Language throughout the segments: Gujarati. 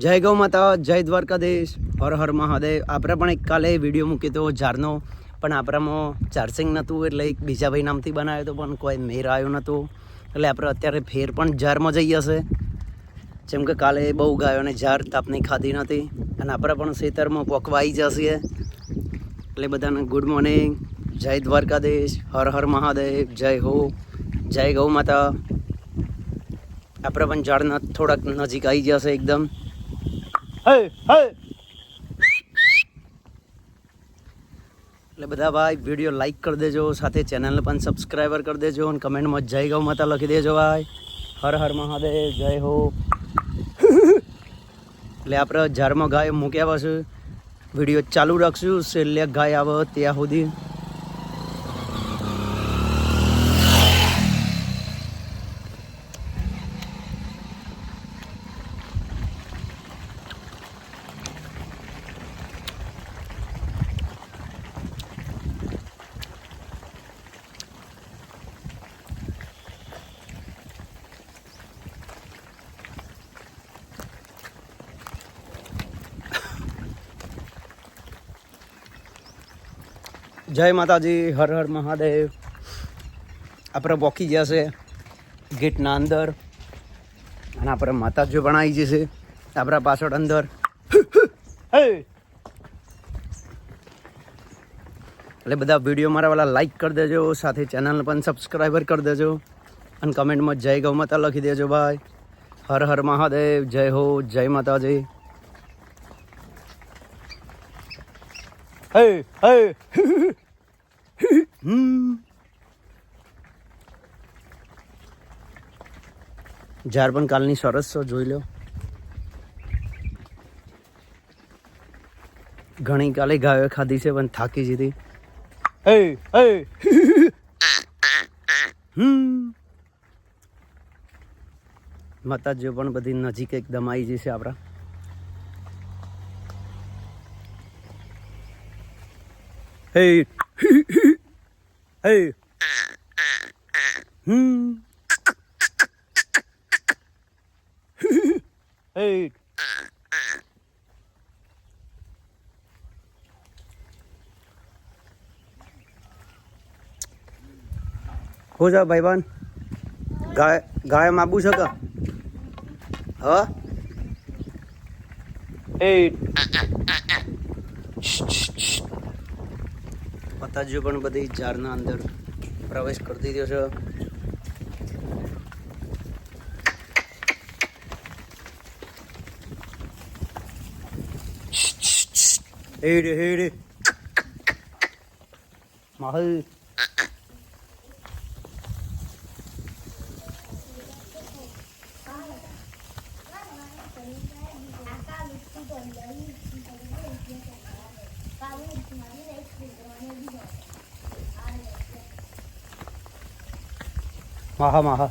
જય ગૌ માતા, જય દ્વારકાધીશ, હર હર મહાદેવ. આપણે પણ એક કાલે વિડીયો મૂક્યો હતો ઝારનો, પણ આપણામાં ચાર્જિંગ નહોતું એટલે એક બીજા ભાઈ નામથી બનાવ્યો હતો પણ કોઈ મેર આવ્યો નહોતો. એટલે આપણે અત્યારે ફેર પણ ઝારમાં જઈ હશે, જેમ કે કાલે બહુ ગાયોને ઝાર તાપની ખાધી નથી અને આપણે પણ ખેતરમાં પોકવા આવી જશે. એટલે બધાને ગુડ મોર્નિંગ, જય દ્વારકાધીશ, હર હર મહાદેવ, જય હો, જય ગૌ માતા. આપણે પણ ઝાડના થોડાક નજીક આવી જશે એકદમ. એટલે બધા ભાઈ વિડીયો લાઈક કરી દેજો, સાથે ચેનલને પણ સબસ્ક્રાઈબર કરી દેજો અને કમેન્ટમાં જય ગૌ માતા લખી દેજો ભાઈ. હર હર મહાદેવ, જય હો. એટલે આપણે ઝાડમાં ગાય મૂક્યા પછી વિડીયો ચાલુ રાખશું છેલ્લે ગાય આવે ત્યાં સુધી. જય માતાજી, હર હર મહાદેવ. આપણે પોકી ગયા છે ગેટના અંદર અને આપણે માતાજી પણ આવી જશે આપણા પાછળ અંદર. એટલે બધા વિડીયો મારા વાળા લાઈક કરી દેજો, સાથે ચેનલને પણ સબસ્ક્રાઈબર કરી દેજો અને કમેન્ટમાં જય ગૌ માતા લખી દેજો ભાઈ. હર હર મહાદેવ, જય હો, જય માતાજી. ઝાડ પણ કાલની સરસ છો, જોઈ લો. ઘણી કાલે ગાયો ખાધી છે પણ થાકી જીધી. માતાજીઓ પણ બધી નજીક એકદમ આવી જશે આપણા. Hey, hey, hey. हो जा भाईबान, गाय माबू छका? हाँ? Hey. માતાજીઓ પણ બધી ઝાડના અંદર પ્રવેશ કરી દીધો છે. હેડે હેડે માહલ. માહા માહા.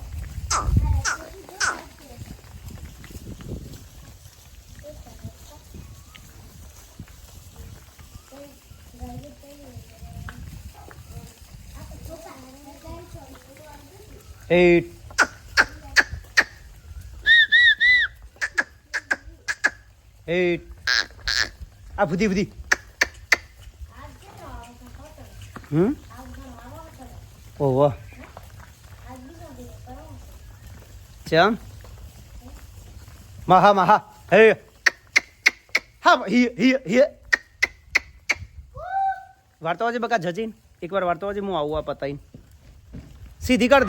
Eight. Eight. આ બધી બધી. ઓ વાહ. ચમ માહા માહા. હે હા હી હી હી. વાર્તા વાજે બકા જજીન એકવાર વાર્તા વાજે હું આવું આ પતાઈને સીધી કર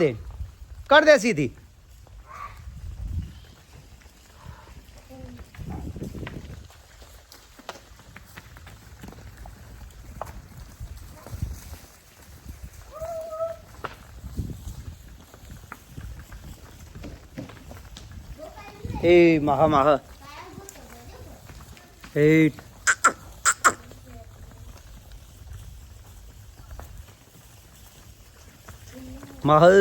દે સીધી. એ માહા માહા. એ માહલ.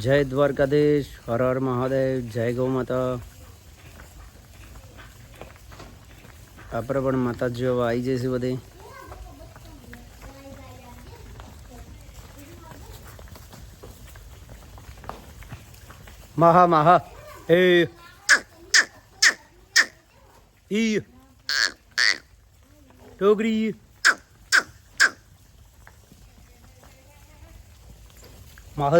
જય દ્વારકાધીશ, હર હર મહાદેવ, જય ગૌ માતા. આપણે પણ માતાજીઓ આવી જઈશું બધી. માહા માહા એ ઈ ડોગરી માહ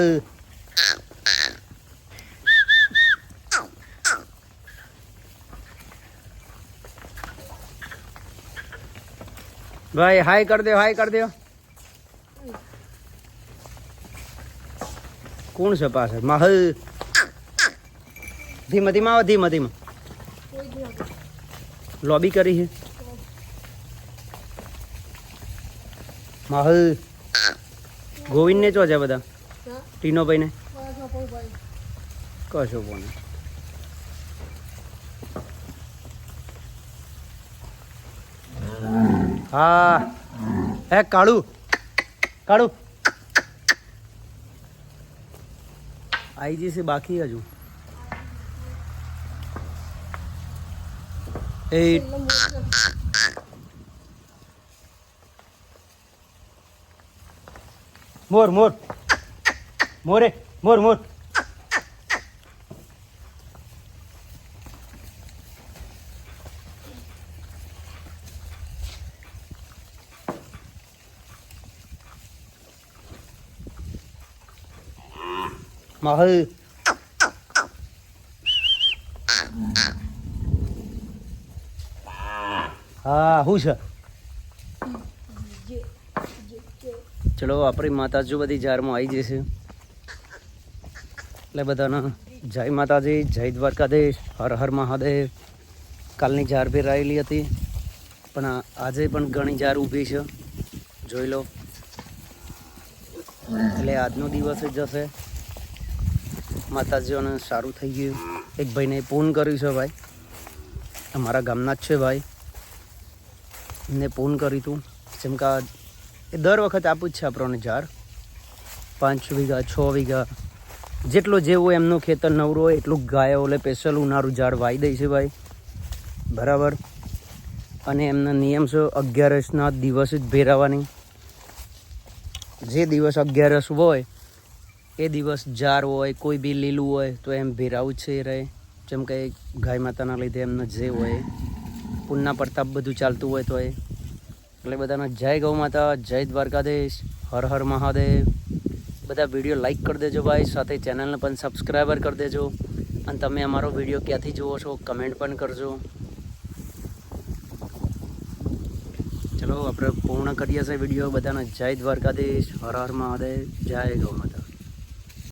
ભાઈ હાય કર દો, હાય કર દો. કોણ છે પાછળ? માહ ધીમા ધીમા આવો, ધીમા ધીમા. લોબી કરી છે માહ. ગોવિંદ ને ચો છે બધા? ટીનો ભાઈ ને કશો કોને. હા હે કાળું કાળું આવી જશે બાકી હજુ. એ મોર મોર મોરે મોર મોર. માહલ હા હું છે. ચલો આપણી માતાજી બધી જારમાં આવી જશે એટલે બધાના જય માતાજી, જય દ્વારકાધીશ, હર હર મહાદેવ. કાલની જાર બી રાયેલી હતી પણ આજે પણ ઘણી જાર ઊભી છે, જોઈ લો. એટલે આજનો દિવસ જ જશે. માતાજીઓને સારું થઈ ગયું. એક ભાઈને ફોન કર્યું છે ભાઈ, અમારા ગામના જ છે ભાઈ, એમને ફોન કર્યું હતું. જેમ કે એ દર વખત આપું જ છે આપણને જાર 5 વીઘા 6 વીઘા જેટલો જેવું એમનું ખેતર નવરું હોય એટલું ગાયો એટલે સ્પેશિયલ ઉનાળું ઝાડ વાવી દે છે ભાઈ, બરાબર. અને એમના નિયમ છે 11ના દિવસ જ ભેરાવાની. જે દિવસ 11 હોય એ દિવસ જાર હોય કોઈ બી લીલું હોય તો એમ ભેરાવું જ છે એ રહે. જેમ કે ગાય માતાના લીધે એમને જે હોય પુણ્યના પ્રતાપ બધું ચાલતું હોય તો એ. એટલે બધાના જય ગૌ માતા, જય દ્વારકાધીશ, હર હર મહાદેવ. બધા વિડીયો લાઈક કરી દેજો ભાઈ, સાથે ચેનલને પણ સબસ્ક્રાઈબર કરી દેજો. અને તમે અમારો વિડીયો ક્યાંથી જુઓ છો કમેન્ટ પણ કરજો. ચલો આપણે પૂર્ણ કરીએ છીએ વિડીયો. બધાના જય દ્વારકાધીશ, હર હર મહાદેવ, જય ગૌ માતા.